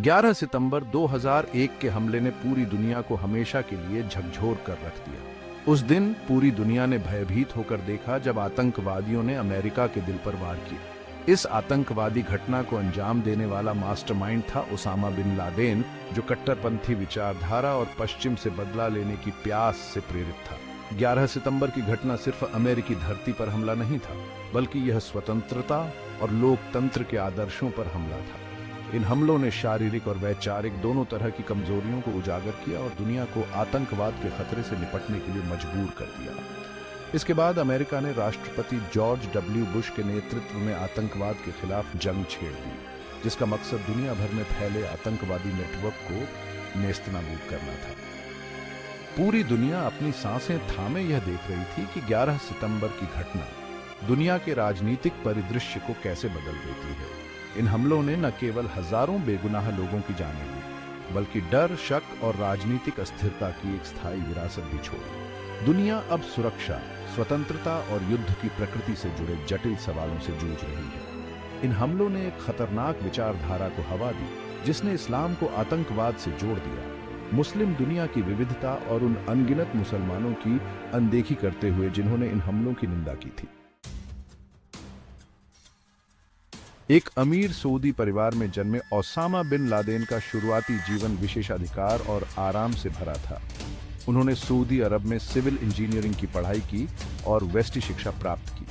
11 सितंबर 2001 के हमले ने पूरी दुनिया को हमेशा के लिए झकझोर कर रख दिया। उस दिन पूरी दुनिया ने भयभीत होकर देखा जब आतंकवादियों ने अमेरिका के दिल पर वार किया। इस आतंकवादी घटना को अंजाम देने वाला मास्टरमाइंड था ओसामा बिन लादेन, जो कट्टरपंथी विचारधारा और पश्चिम से बदला लेने की प्यास से प्रेरित था। 11 सितंबर की घटना सिर्फ अमेरिकी धरती पर हमला नहीं था, बल्कि यह स्वतंत्रता और लोकतंत्र के आदर्शों पर हमला था। इन हमलों ने शारीरिक और वैचारिक दोनों तरह की कमजोरियों को उजागर किया और दुनिया को आतंकवाद के खतरे से निपटने के लिए मजबूर कर दिया। इसके बाद अमेरिका ने राष्ट्रपति जॉर्ज डब्ल्यू बुश के नेतृत्व में आतंकवाद के खिलाफ जंग छेड़ दी, जिसका मकसद दुनिया भर में फैले आतंकवादी नेटवर्क को नेस्तनाबूद करना था। पूरी दुनिया अपनी सांसें थामे यह देख रही थी कि 11 सितंबर की घटना दुनिया के राजनीतिक परिदृश्य को कैसे बदल देती है। इन हमलों ने न केवल हजारों बेगुनाह लोगों की जानें ली, बल्कि डर, शक और राजनीतिक अस्थिरता की एक स्थायी विरासत भी छोड़ी। दुनिया अब सुरक्षा, स्वतंत्रता और युद्ध की प्रकृति से जुड़े जटिल सवालों से जूझ रही है। इन हमलों ने एक खतरनाक विचारधारा को हवा दी, जिसने इस्लाम को आतंकवाद से जोड़ दिया। मुस्लिम दुनिया की विविधता और उन अनगिनत मुसलमानों की अनदेखी करते हुए जिन्होंने इन हमलों की निंदा की थी। एक अमीर सऊदी परिवार में जन्मे ओसामा बिन लादेन का शुरुआती जीवन विशेषाधिकार और आराम से भरा था। उन्होंने सऊदी अरब में सिविल इंजीनियरिंग की पढ़ाई की और वेस्टी शिक्षा प्राप्त की।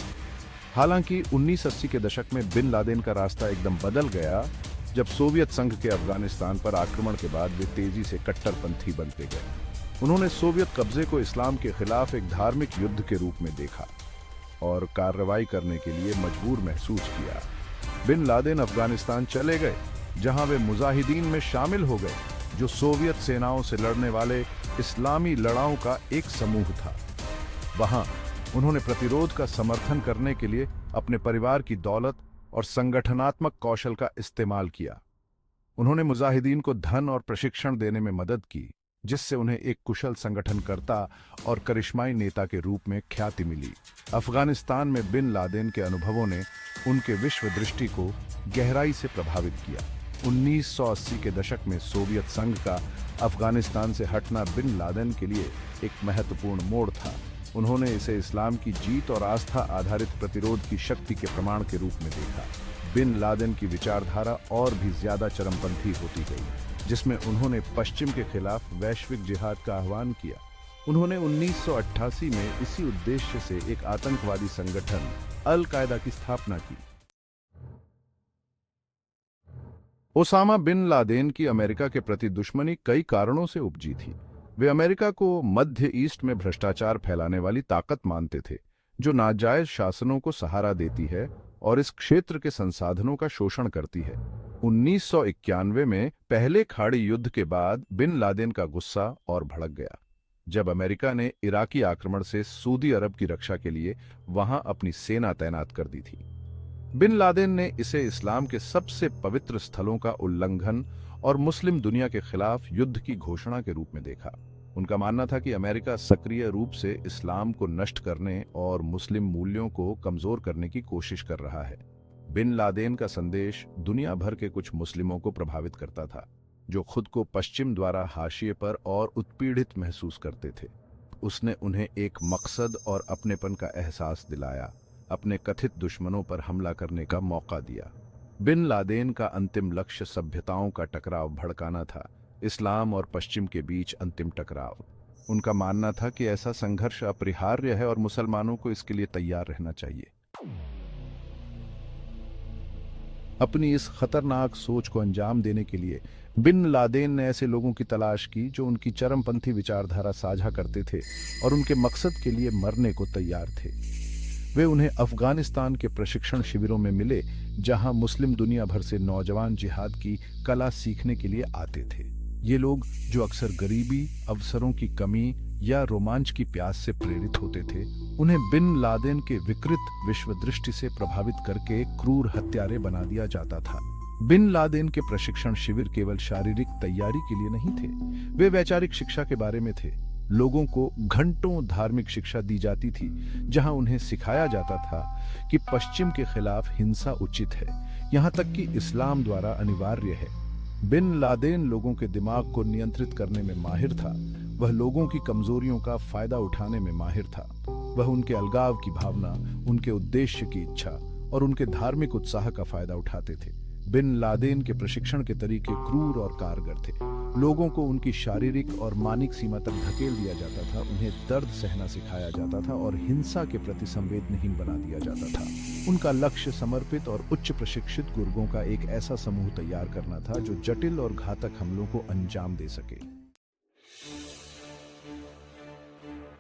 हालांकि 1980 के दशक में बिन लादेन का रास्ता एकदम बदल गया जब सोवियत संघ के अफगानिस्तान पर आक्रमण के बाद वे तेजी से कट्टरपंथी बनते गए। उन्होंने सोवियत कब्जे को इस्लाम के खिलाफ एक धार्मिक युद्ध के रूप में देखा और कार्रवाई करने के लिए मजबूर महसूस किया। बिन लादेन अफगानिस्तान चले गए, जहां वे मुजाहिदीन में शामिल हो गए, जो सोवियत सेनाओं से लड़ने वाले इस्लामी लड़ाओं का एक समूह था। वहां उन्होंने प्रतिरोध का समर्थन करने के लिए अपने परिवार की दौलत और संगठनात्मक कौशल का इस्तेमाल किया। उन्होंने मुजाहिदीन को धन और प्रशिक्षण देने में मदद की, जिससे उन्हें एक कुशल संगठनकर्ता और करिश्माई नेता के रूप में ख्याति मिली। अफगानिस्तान में बिन लादेन के अनुभवों ने उनके विश्व दृष्टि को गहराई से प्रभावित किया। 1980 के दशक में सोवियत संघ का अफगानिस्तान से हटना बिन लादेन के लिए एक महत्वपूर्ण मोड़ था। उन्होंने इसे इस्लाम की जीत और आस्था आधारित प्रतिरोध की शक्ति के प्रमाण के रूप में देखा। बिन लादेन की विचारधारा और भी ज्यादा चरमपंथी होती गई, जिसमें उन्होंने पश्चिम के खिलाफ वैश्विक जिहाद का आह्वान किया। उन्होंने 1988 में इसी उद्देश्य से एक आतंकवादी संगठन अल कायदा की स्थापना की। ओसामा बिन लादेन की अमेरिका के प्रति दुश्मनी कई कारणों से उपजी थी। वे अमेरिका को मध्य ईस्ट में भ्रष्टाचार फैलाने वाली ताकत मानते थे, जो नाजायज शासनों को सहारा देती है और इस क्षेत्र के संसाधनों का शोषण करती है। 1991 में पहले खाड़ी युद्ध के बाद बिन लादेन का गुस्सा और भड़क गया, जब अमेरिका ने इराकी आक्रमण से सऊदी अरब की रक्षा के लिए वहां अपनी सेना तैनात कर दी थी। बिन लादेन ने इसे इस्लाम के सबसे पवित्र स्थलों का उल्लंघन और मुस्लिम दुनिया के खिलाफ युद्ध की घोषणा के रूप में देखा। उनका मानना था कि अमेरिका सक्रिय रूप से इस्लाम को नष्ट करने और मुस्लिम मूल्यों को कमजोर करने की कोशिश कर रहा है। बिन लादेन का संदेश दुनिया भर के कुछ मुस्लिमों को प्रभावित करता था, जो खुद को पश्चिम द्वारा हाशिए पर और उत्पीड़ित महसूस करते थे। उसने उन्हें एक मकसद और अपनेपन का एहसास दिलाया, अपने कथित दुश्मनों पर हमला करने का मौका दिया। बिन लादेन का अंतिम लक्ष्य सभ्यताओं का टकराव भड़काना था, इस्लाम और पश्चिम के बीच अंतिम टकराव। उनका मानना था कि ऐसा संघर्ष अपरिहार्य है और मुसलमानों को इसके लिए तैयार रहना चाहिए। अपनी इस खतरनाक सोच को अंजाम देने के लिए बिन लादेन ने ऐसे लोगों की तलाश की जो उनकी चरमपंथी विचारधारा साझा करते थे और उनके मकसद के लिए मरने को तैयार थे। वे उन्हें अफगानिस्तान के प्रशिक्षण शिविरों में मिले, जहां मुस्लिम दुनिया भर से नौजवान जिहाद की कला सीखने के लिए आते थे। ये लोग, जो अक्सर गरीबी, अवसरों की कमी या रोमांच की प्यास से प्रेरित होते थे, उन्हें बिन लादेन के विकृत विश्व दृष्टि से प्रभावित करके क्रूर हत्यारे बना दिया जाता था। बिन लादेन के प्रशिक्षण शिविर केवल शारीरिक तैयारी के लिए नहीं थे, वे वैचारिक शिक्षा के बारे में थे। लोगों को घंटों धार्मिक शिक्षा दी जाती थी, जहां उन्हें सिखाया जाता था कि पश्चिम के खिलाफ हिंसा उचित है, यहां तक कि इस्लाम द्वारा अनिवार्य है। बिन लादेन लोगों के दिमाग को नियंत्रित करने में माहिर था। वह लोगों की कमजोरियों का फायदा उठाने में माहिर था। वह उनके अलगाव की भावना, उनके उद्देश्य की इच्छा और उनके धार्मिक उत्साह का फायदा उठाते थे। बिन लादेन के प्रशिक्षण के तरीके क्रूर और कारगर थे। लोगों को उनकी शारीरिक और मानसिक सीमा तक धकेल दिया जाता था, उन्हें दर्द सहना सिखाया जाता था और हिंसा के प्रति संवेदनहीन बना दिया जाता था। उनका लक्ष्य समर्पित और उच्च प्रशिक्षित गुर्गों का एक ऐसा समूह तैयार करना था जो जटिल और घातक हमलों को अंजाम दे सके।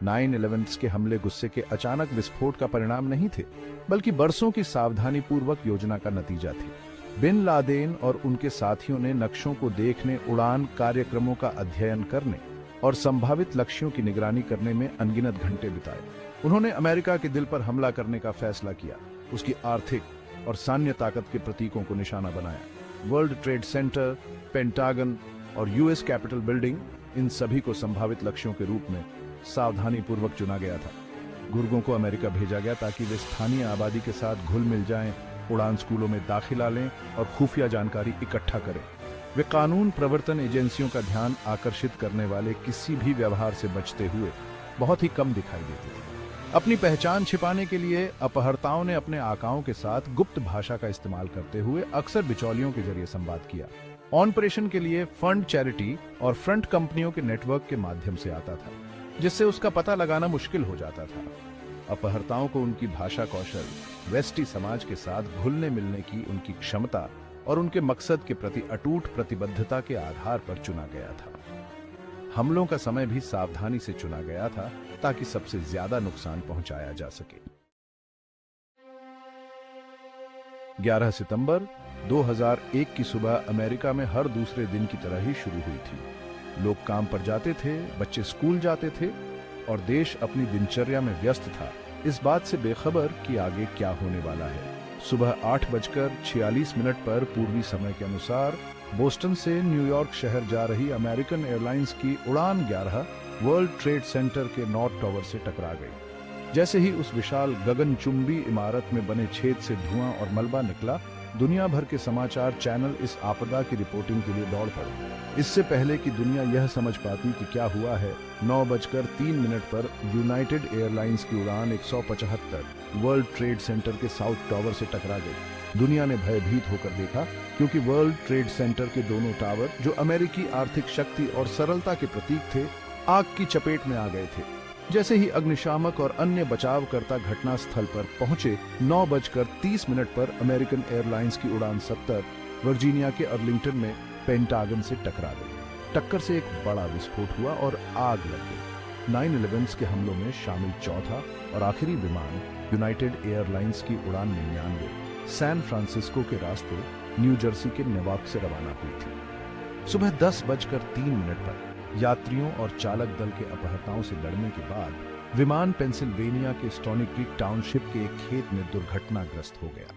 9/11 के हमले गुस्से के अचानक विस्फोट का परिणाम नहीं थे, बल्कि बरसों की सावधानीपूर्वक योजना का नतीजा थे। बिन लादेन और उनके साथियों ने नक्शों को देखने, उड़ान कार्यक्रमों का अध्ययन करने और संभावित लक्ष्यों की निगरानी करने में अनगिनत घंटे बिताए। उन्होंने अमेरिका के दिल पर हमला करने का फैसला किया, उसकी आर्थिक और सैन्य ताकत के प्रतीकों को निशाना बनाया। वर्ल्ड ट्रेड सेंटर, पेंटागन और यूएस कैपिटल बिल्डिंग, इन सभी को संभावित लक्ष्यों के रूप में सावधानीपूर्वक चुना गया था। गुर्गों को अमेरिका भेजा गया ताकि वे स्थानीय आबादी के साथ घुल मिल जाएं, उड़ान स्कूलों में दाखिला लें और खुफिया जानकारी इकट्ठा करें। वे कानून प्रवर्तन एजेंसियों का ध्यान आकर्षित करने वाले किसी भी व्यवहार से बचते हुए बहुत ही कम दिखाई देते थे। अपनी पहचान छिपाने के लिए अपहर्ताओं ने अपने आकाओं के साथ गुप्त भाषा का इस्तेमाल करते हुए अक्सर बिचौलियों के जरिए संवाद किया। ऑपरेशन के लिए फंड चैरिटी और फ्रंट कंपनियों के नेटवर्क के माध्यम से आता था, जिससे उसका पता लगाना मुश्किल हो जाता था। अपहर्ताओं को उनकी भाषा कौशल, वेस्टी समाज के साथ घुलने मिलने की उनकी क्षमता और उनके मकसद के प्रति अटूट प्रतिबद्धता के आधार पर चुना गया था। हमलों का समय भी सावधानी से चुना गया था ताकि सबसे ज्यादा नुकसान पहुंचाया जा सके। 11 सितंबर 2001 की सुबह अमेरिका में हर दूसरे दिन की तरह ही शुरू हुई थी। लोग काम पर जाते थे, बच्चे स्कूल जाते थे और देश अपनी दिनचर्या में व्यस्त था, इस बात से बेखबर कि आगे क्या होने वाला है। सुबह 8:46 पर पूर्वी समय के अनुसार बोस्टन से न्यूयॉर्क शहर जा रही अमेरिकन एयरलाइंस की उड़ान 11 वर्ल्ड ट्रेड सेंटर के नॉर्थ टावर से टकरा गई। जैसे ही उस विशाल गगनचुंबी इमारत में बने छेद से धुआं और मलबा निकला, दुनिया भर के समाचार चैनल इस आपदा की रिपोर्टिंग के लिए दौड़ पड़े। इससे पहले कि दुनिया यह समझ पाती कि क्या हुआ है, 9:03 पर यूनाइटेड एयरलाइंस की उड़ान 175 वर्ल्ड ट्रेड सेंटर के साउथ टावर से टकरा गई। दुनिया ने भयभीत होकर देखा, क्योंकि वर्ल्ड ट्रेड सेंटर के दोनों टावर, जो अमेरिकी आर्थिक शक्ति और सरलता के प्रतीक थे, आग की चपेट में आ गए थे। जैसे ही अग्निशामक और अन्य बचावकर्ता घटनास्थल पर पहुंचे, 9:30 पर अमेरिकन एयरलाइंस की उड़ान 70 वर्जीनिया के अर्लिंगटन में पेंटागन से टकरा गई। टक्कर से एक बड़ा विस्फोट हुआ और आग लग गई। 9/11 के हमलों में शामिल चौथा और आखिरी विमान, यूनाइटेड एयरलाइंस की उड़ान 99 सैन फ्रांसिस्को के रास्ते न्यू जर्सी के नेवार्क से रवाना हुई थी। सुबह 10:03 पर यात्रियों और चालक दल के अपहर्ताओं से लड़ने के बाद विमान पेंसिल्वेनिया के स्टोनी क्रीक टाउनशिप के एक खेत में दुर्घटनाग्रस्त हो गया।